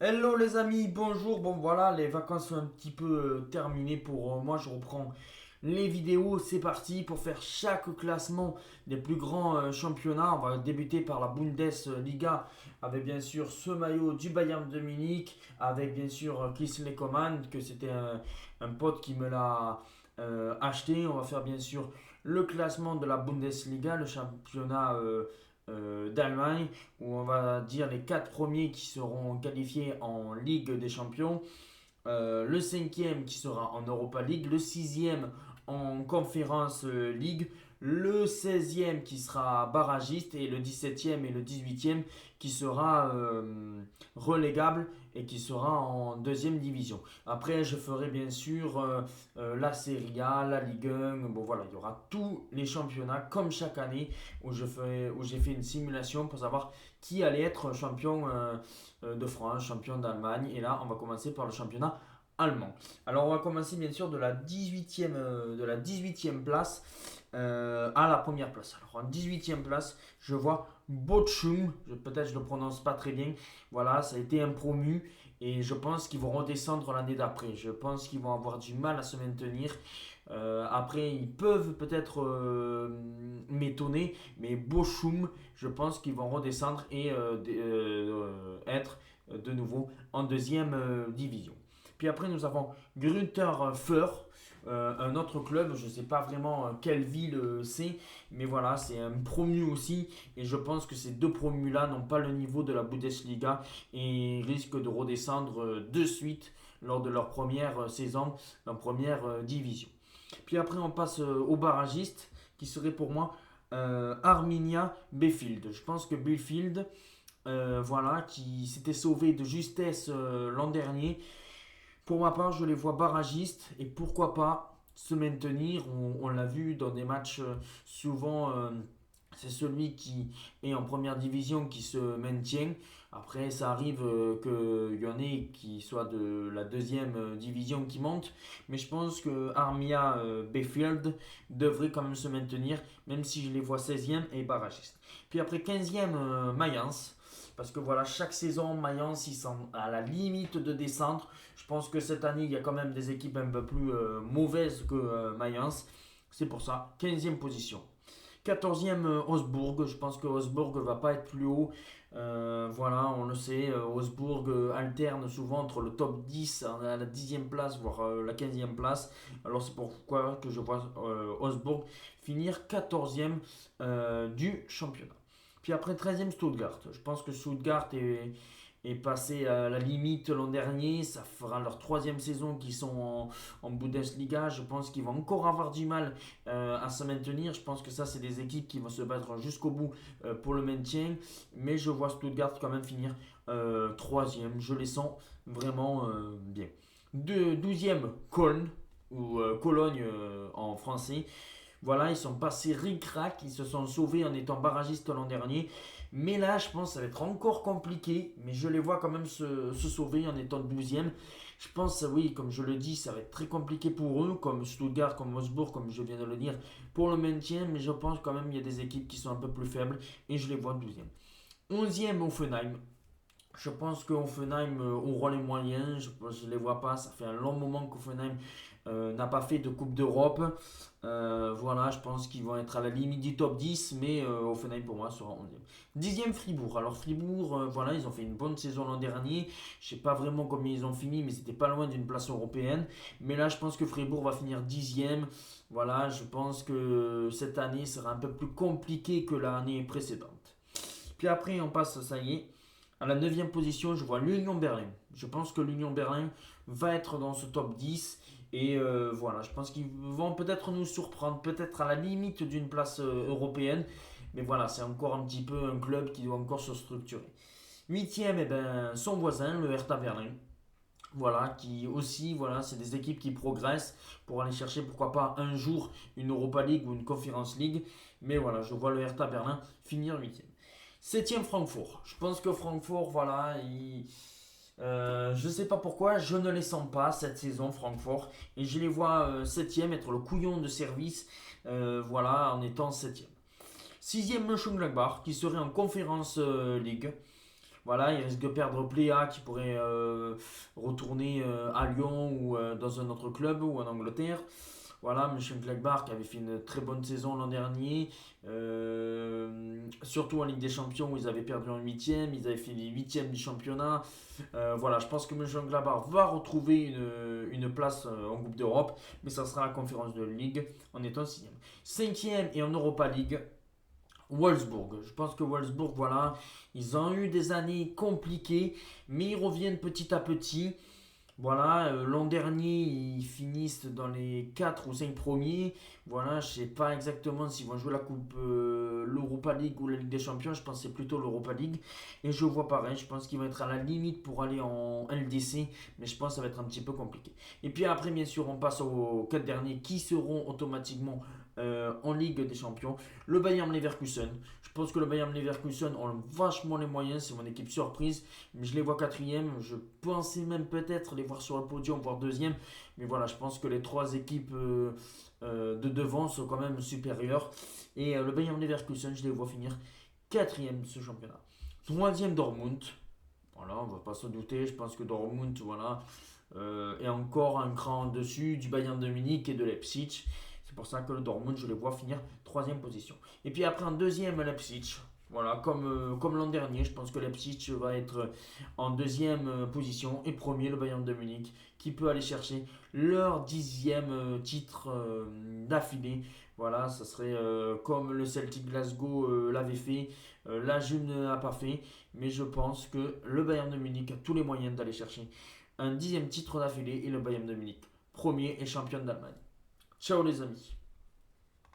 Hello les amis, bonjour. Bon voilà, les vacances sont un petit peu terminées pour moi. Je reprends les vidéos. C'est parti pour faire chaque classement des plus grands championnats. On va débuter par la Bundesliga avec bien sûr ce maillot du Bayern de Munich, avec bien sûr Kingsley Coman, que c'était un pote qui me l'a acheté. On va faire bien sûr le classement de la Bundesliga, le championnat d'Allemagne, où on va dire les quatre premiers qui seront qualifiés en Ligue des Champions, le cinquième qui sera en Europa League, le sixième en Conference League, le seizième qui sera barragiste et le 17e et le 18e qui sera relégable et qui sera en deuxième division. Après, je ferai bien sûr la Serie A, la Ligue 1. Bon voilà, il y aura tous les championnats comme chaque année où j'ai fait une simulation pour savoir qui allait être champion de France, champion d'Allemagne. Et là, on va commencer par le championnat allemand. Alors, on va commencer bien sûr de la 18e place à la première place. Alors, en 18e place, je vois Bochum. Peut-être je ne le prononce pas très bien. Voilà, ça a été un promu. Et je pense qu'ils vont redescendre l'année d'après. Je pense qu'ils vont avoir du mal à se maintenir. Après, ils peuvent peut-être m'étonner, mais Bochum, je pense qu'ils vont redescendre et être de nouveau en deuxième division. Puis après, nous avons Grunter Feur, un autre club, je ne sais pas vraiment quelle ville c'est, mais voilà, c'est un promu aussi. Et je pense que ces deux promus-là n'ont pas le niveau de la Bundesliga et risquent de redescendre de suite lors de leur première saison en première division. Puis après, on passe au barragiste, qui serait pour moi Arminia Bielefeld. Je pense que Bielefeld, voilà, qui s'était sauvé de justesse l'an dernier. Pour ma part, je les vois barragistes et pourquoi pas se maintenir. On l'a vu dans des matchs souvent. C'est celui qui est en première division qui se maintient. Après, ça arrive qu'il y en ait qui soient de la deuxième division qui montent. Mais je pense que Armia Bielefeld devrait quand même se maintenir, même si je les vois 16e et barragistes. Puis après 15e, Mayence. Parce que voilà, chaque saison, Mayence, ils sont à la limite de descendre. Je pense que cette année, il y a quand même des équipes un peu plus mauvaises que Mayence. C'est pour ça, 15e position. 14e Augsbourg, je pense que Augsbourg ne va pas être plus haut. Voilà, on le sait, Augsbourg alterne souvent entre le top 10 à la 10e place, voire la 15e place. Alors c'est pourquoi que je vois Augsbourg finir 14e du championnat. Puis après 13e Stuttgart. Je pense que Stuttgart est passé à la limite l'an dernier. Ça fera leur troisième saison qu'ils sont en Bundesliga. Je pense qu'ils vont encore avoir du mal à se maintenir. Je pense que ça, c'est des équipes qui vont se battre jusqu'au bout pour le maintien. Mais je vois Stuttgart quand même finir troisième. Je les sens vraiment bien. 12e, Köln, ou Cologne en français. Voilà, ils sont passés ric-rac, ils se sont sauvés en étant barragistes l'an dernier. Mais là, je pense que ça va être encore compliqué. Mais je les vois quand même se sauver en étant 12e. Je pense, oui, comme je le dis, ça va être très compliqué pour eux, comme Stuttgart, comme Wolfsburg, comme je viens de le dire, pour le maintien. Mais je pense quand même qu'il y a des équipes qui sont un peu plus faibles. Et je les vois 12e. 11e, Offenheim. Je pense qu'Offenheim aura les moyens. Je ne les vois pas. Ça fait un long moment qu'Offenheim n'a pas fait de Coupe d'Europe. Voilà, je pense qu'ils vont être à la limite du top 10, mais Offenheim pour moi sera 11e. 10e Fribourg. Alors Fribourg, voilà, ils ont fait une bonne saison l'an dernier. Je ne sais pas vraiment combien ils ont fini, mais c'était pas loin d'une place européenne. Mais là, je pense que Fribourg va finir 10e. Voilà, je pense que cette année sera un peu plus compliquée que l'année précédente. Puis après, on passe, ça y est, à la 9e position, je vois l'Union Berlin. Je pense que l'Union Berlin va être dans ce top 10. Et voilà, je pense qu'ils vont peut-être nous surprendre, peut-être à la limite d'une place européenne. Mais voilà, c'est encore un petit peu un club qui doit encore se structurer. 8e, eh ben, son voisin, le Hertha Berlin. Voilà, qui aussi, voilà, c'est des équipes qui progressent pour aller chercher, pourquoi pas, un jour une Europa League ou une Conference League. Mais voilà, je vois le Hertha Berlin finir 8e. 7e Francfort. Je pense que Francfort, voilà, je ne sais pas pourquoi, je ne les sens pas cette saison, Francfort. Et je les vois 7e, être le couillon de service, voilà, en étant 7e. 6e Mönchengladbach, qui serait en Conférence League. Voilà, il risque de perdre Pléa qui pourrait retourner à Lyon ou dans un autre club ou en Angleterre. Voilà, Mönchengladbach qui avait fait une très bonne saison l'an dernier, surtout en Ligue des Champions où ils avaient perdu en huitième, ils avaient fait les huitièmes du championnat. Voilà, je pense que Mönchengladbach va retrouver une place en Coupe d'Europe, mais ça sera la conférence de Ligue en étant sixième. Cinquième et en Europa League, Wolfsburg. Je pense que Wolfsburg, voilà, ils ont eu des années compliquées, mais ils reviennent petit à petit. Voilà, l'an dernier, ils finissent dans les 4 ou 5 premiers. Voilà, je sais pas exactement s'ils vont jouer la Coupe, l'Europa League ou la Ligue des Champions. Je pense que c'est plutôt l'Europa League. Et je vois pareil, je pense qu'ils vont être à la limite pour aller en LDC. Mais je pense que ça va être un petit peu compliqué. Et puis après, bien sûr, on passe aux 4 derniers qui seront automatiquement en Ligue des Champions. Le Bayern Leverkusen. Je pense que le Bayern Leverkusen ont vachement les moyens. C'est mon équipe surprise. Mais je les vois quatrième. Je pensais même peut-être les voir sur le podium, voire deuxième. Mais voilà, je pense que les trois équipes de devant sont quand même supérieures. Et le Bayern Leverkusen, je les vois finir quatrième de ce championnat. Troisième, Dortmund. Voilà, on va pas se douter. Je pense que Dortmund, voilà, est encore un cran au-dessus du Bayern de Munich et de Leipzig. C'est pour ça que le Dortmund, je les vois finir troisième position. Et puis après, en deuxième, Leipzig. Voilà, comme l'an dernier, je pense que Leipzig va être en deuxième position et premier le Bayern de Munich qui peut aller chercher leur dixième titre d'affilée. Voilà, ça serait comme le Celtic Glasgow l'avait fait. Là, je ne l'ai pas fait, mais je pense que le Bayern de Munich a tous les moyens d'aller chercher un dixième titre d'affilée et le Bayern de Munich, premier et champion d'Allemagne. Ciao les amis.